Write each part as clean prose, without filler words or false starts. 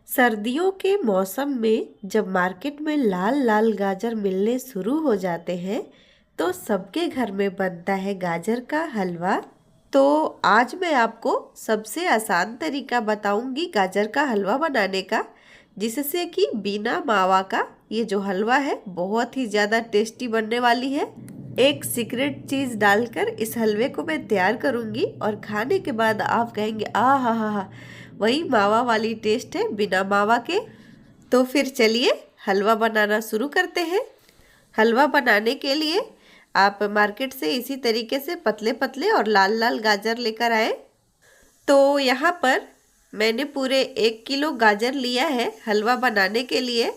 सर्दियों के मौसम में जब मार्केट में लाल लाल गाजर मिलने शुरू हो जाते हैं तो सबके घर में बनता है गाजर का हलवा। तो आज मैं आपको सबसे आसान तरीका बताऊंगी गाजर का हलवा बनाने का, जिससे कि बिना मावा का ये जो हलवा है बहुत ही ज़्यादा टेस्टी बनने वाली है। एक सीक्रेट चीज़ डालकर इस हलवे को मैं तैयार करूंगी और खाने के बाद आप कहेंगे आ हा, वही मावा वाली टेस्ट है बिना मावा के। तो फिर चलिए हलवा बनाना शुरू करते हैं। हलवा बनाने के लिए आप मार्केट से इसी तरीके से पतले पतले और लाल लाल गाजर लेकर आए। तो यहाँ पर मैंने पूरे 1 किलो गाजर लिया है हलवा बनाने के लिए।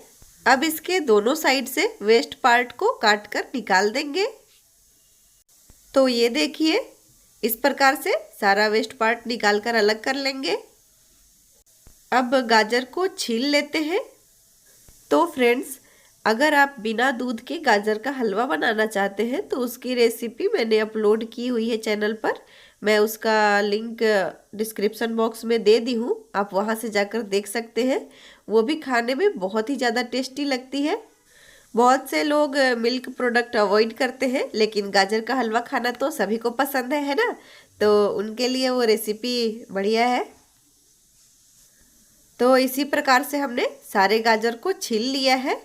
अब इसके दोनों साइड से वेस्ट पार्ट को काट कर निकाल देंगे। तो ये देखिए, इस प्रकार से सारा वेस्ट पार्ट निकाल कर अलग कर लेंगे। अब गाजर को छील लेते हैं। तो फ्रेंड्स, अगर आप बिना दूध के गाजर का हलवा बनाना चाहते हैं तो उसकी रेसिपी मैंने अपलोड की हुई है चैनल पर। मैं उसका लिंक डिस्क्रिप्शन बॉक्स में दे दी हूँ, आप वहाँ से जाकर देख सकते हैं। वो भी खाने में बहुत ही ज़्यादा टेस्टी लगती है। बहुत से लोग मिल्क प्रोडक्ट अवॉइड करते हैं, लेकिन गाजर का हलवा खाना तो सभी को पसंद है ना। तो उनके लिए वो रेसिपी बढ़िया है। तो इसी प्रकार से हमने सारे गाजर को छील लिया है।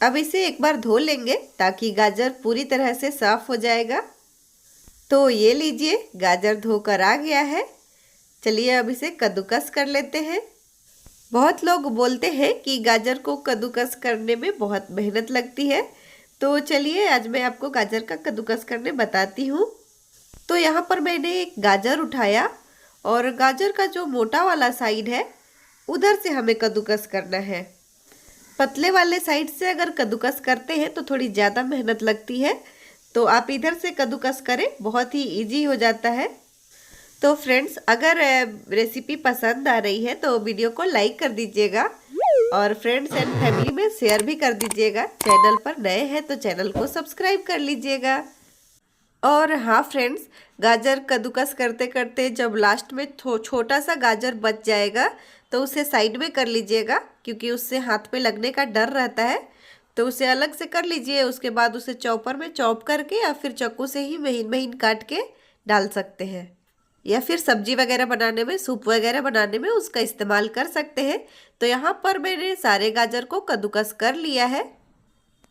अब इसे एक बार धो लेंगे ताकि गाजर पूरी तरह से साफ हो जाएगा। तो ये लीजिए, गाजर धोकर आ गया है। चलिए अब इसे कद्दूकस कर लेते हैं। बहुत लोग बोलते हैं कि गाजर को कद्दूकस करने में बहुत मेहनत लगती है। तो चलिए आज मैं आपको गाजर का कद्दूकस करने बताती हूँ। तो यहाँ पर मैंने एक गाजर उठाया और गाजर का जो मोटा वाला साइड है उधर से हमें कद्दूकस करना है। पतले वाले साइड से अगर कद्दूकस करते हैं तो थोड़ी ज़्यादा मेहनत लगती है। तो आप इधर से कद्दूकस करें, बहुत ही इजी हो जाता है। तो फ्रेंड्स, अगर रेसिपी पसंद आ रही है तो वीडियो को लाइक कर दीजिएगा और फ्रेंड्स एंड फैमिली में शेयर भी कर दीजिएगा। चैनल पर नए हैं तो चैनल को सब्सक्राइब कर लीजिएगा। और हाँ फ्रेंड्स, गाजर कद्दूकस करते करते जब लास्ट में छोटा सा गाजर बच जाएगा तो उसे साइड में कर लीजिएगा, क्योंकि उससे हाथ में लगने का डर रहता है। तो उसे अलग से कर लीजिए। उसके बाद उसे चॉपर में चॉप करके या फिर चाकू से ही महीन महीन काट के डाल सकते हैं, या फिर सब्जी वगैरह बनाने में, सूप वगैरह बनाने में उसका इस्तेमाल कर सकते हैं। तो यहाँ पर मैंने सारे गाजर को कद्दूकस कर लिया है।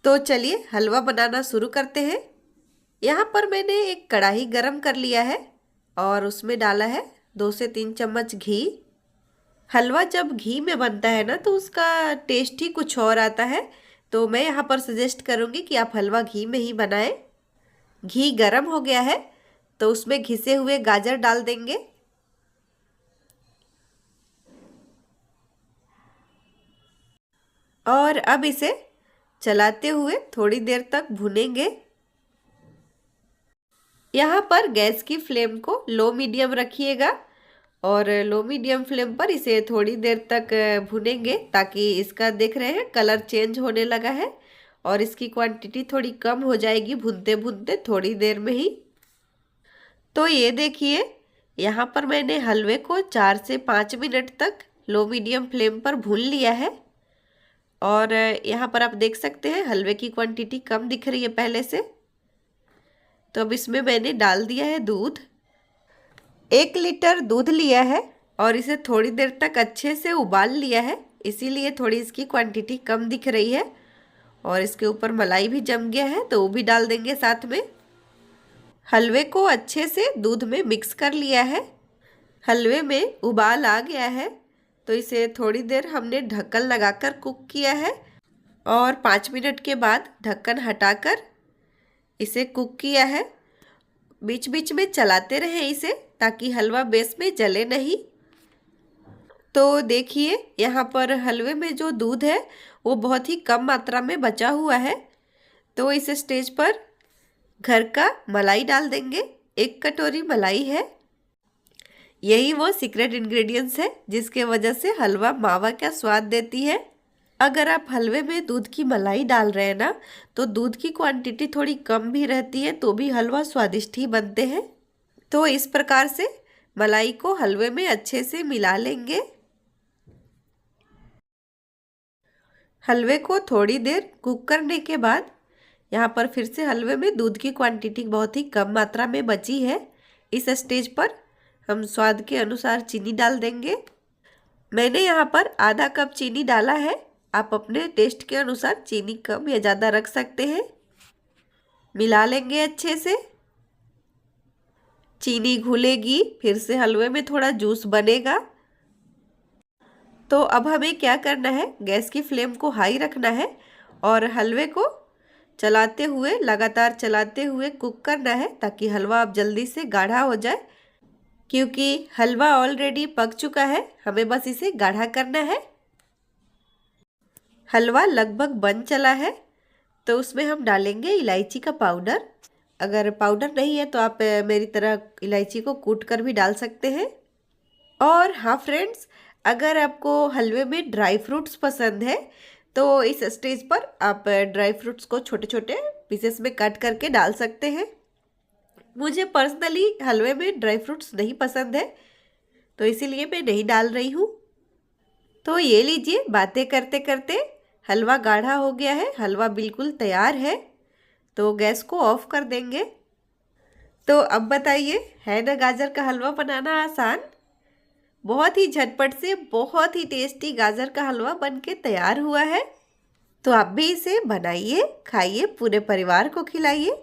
तो चलिए हलवा बनाना शुरू करते हैं। यहाँ पर मैंने एक कढ़ाई गरम कर लिया है और उसमें डाला है 2 से 3 चम्मच घी। हलवा जब घी में बनता है ना तो उसका टेस्ट ही कुछ और आता है। तो मैं यहाँ पर सजेस्ट करूँगी कि आप हलवा घी में ही बनाएं। घी गरम हो गया है तो उसमें घिसे हुए गाजर डाल देंगे। और अब इसे चलाते हुए थोड़ी देर तक भुनेंगे। यहाँ पर गैस की फ्लेम को लो मीडियम रखिएगा और लो मीडियम फ्लेम पर इसे थोड़ी देर तक भुनेंगे, ताकि इसका देख रहे हैं कलर चेंज होने लगा है और इसकी क्वांटिटी थोड़ी कम हो जाएगी भुनते भुनते थोड़ी देर में ही। तो ये देखिए, यहाँ पर मैंने हलवे को 4 से 5 मिनट तक लो मीडियम फ्लेम पर भून लिया है। और यहाँ पर आप देख सकते हैं हलवे की क्वांटिटी कम दिख रही है पहले से। तो अब इसमें मैंने डाल दिया है दूध। 1 लीटर दूध लिया है और इसे थोड़ी देर तक अच्छे से उबाल लिया है, इसीलिए थोड़ी इसकी क्वांटिटी कम दिख रही है। और इसके ऊपर मलाई भी जम गया है तो वो भी डाल देंगे साथ में। हलवे को अच्छे से दूध में मिक्स कर लिया है। हलवे में उबाल आ गया है तो इसे थोड़ी देर हमने ढक्कन लगाकर कुक किया है और 5 मिनट के बाद ढक्कन हटाकर इसे कुक किया है। बीच बीच में चलाते रहें इसे, ताकि हलवा बेस में जले नहीं। तो देखिए, यहाँ पर हलवे में जो दूध है वो बहुत ही कम मात्रा में बचा हुआ है। तो इस स्टेज पर घर का मलाई डाल देंगे। 1 कटोरी मलाई है। यही वो सीक्रेट इंग्रेडिएंट्स है जिसके वजह से हलवा मावा का स्वाद देती है। अगर आप हलवे में दूध की मलाई डाल रहे हैं ना, तो दूध की क्वांटिटी थोड़ी कम भी रहती है तो भी हलवा स्वादिष्ट ही बनते हैं। तो इस प्रकार से मलाई को हलवे में अच्छे से मिला लेंगे। हलवे को थोड़ी देर कुक करने के बाद यहाँ पर फिर से हलवे में दूध की क्वांटिटी बहुत ही कम मात्रा में बची है। इस स्टेज पर हम स्वाद के अनुसार चीनी डाल देंगे। मैंने यहाँ पर आधा कप चीनी डाला है। आप अपने टेस्ट के अनुसार चीनी कम या ज़्यादा रख सकते हैं। मिला लेंगे अच्छे से। चीनी घुलेगी, फिर से हलवे में थोड़ा जूस बनेगा। तो अब हमें क्या करना है, गैस की फ्लेम को हाई रखना है और हलवे को चलाते हुए, लगातार चलाते हुए कुक करना है ताकि हलवा अब जल्दी से गाढ़ा हो जाए। क्योंकि हलवा ऑलरेडी पक चुका है, हमें बस इसे गाढ़ा करना है। हलवा लगभग बन चला है तो उसमें हम डालेंगे इलायची का पाउडर। अगर पाउडर नहीं है तो आप मेरी तरह इलायची को कूट कर भी डाल सकते हैं। और हाँ फ्रेंड्स, अगर आपको हलवे में ड्राई फ्रूट्स पसंद है तो इस स्टेज पर आप ड्राई फ्रूट्स को छोटे छोटे पीसेस में कट करके डाल सकते हैं। मुझे पर्सनली हलवे में ड्राई फ्रूट्स नहीं पसंद है तो इसीलिए मैं नहीं डाल रही हूँ। तो ये लीजिए, बातें करते करते हलवा गाढ़ा हो गया है, हलवा बिल्कुल तैयार है। तो गैस को ऑफ कर देंगे। तो अब बताइए, है ना गाजर का हलवा बनाना आसान? बहुत ही झटपट से बहुत ही टेस्टी गाजर का हलवा बनके तैयार हुआ है। तो आप भी इसे बनाइए, खाइए, पूरे परिवार को खिलाइए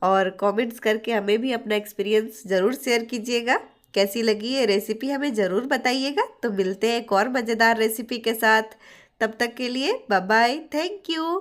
और कमेंट्स करके हमें भी अपना एक्सपीरियंस ज़रूर शेयर कीजिएगा। कैसी लगी ये रेसिपी हमें ज़रूर बताइएगा। तो मिलते हैं एक और मज़ेदार रेसिपी के साथ। तब तक के लिए बाय बाय, थैंक यू।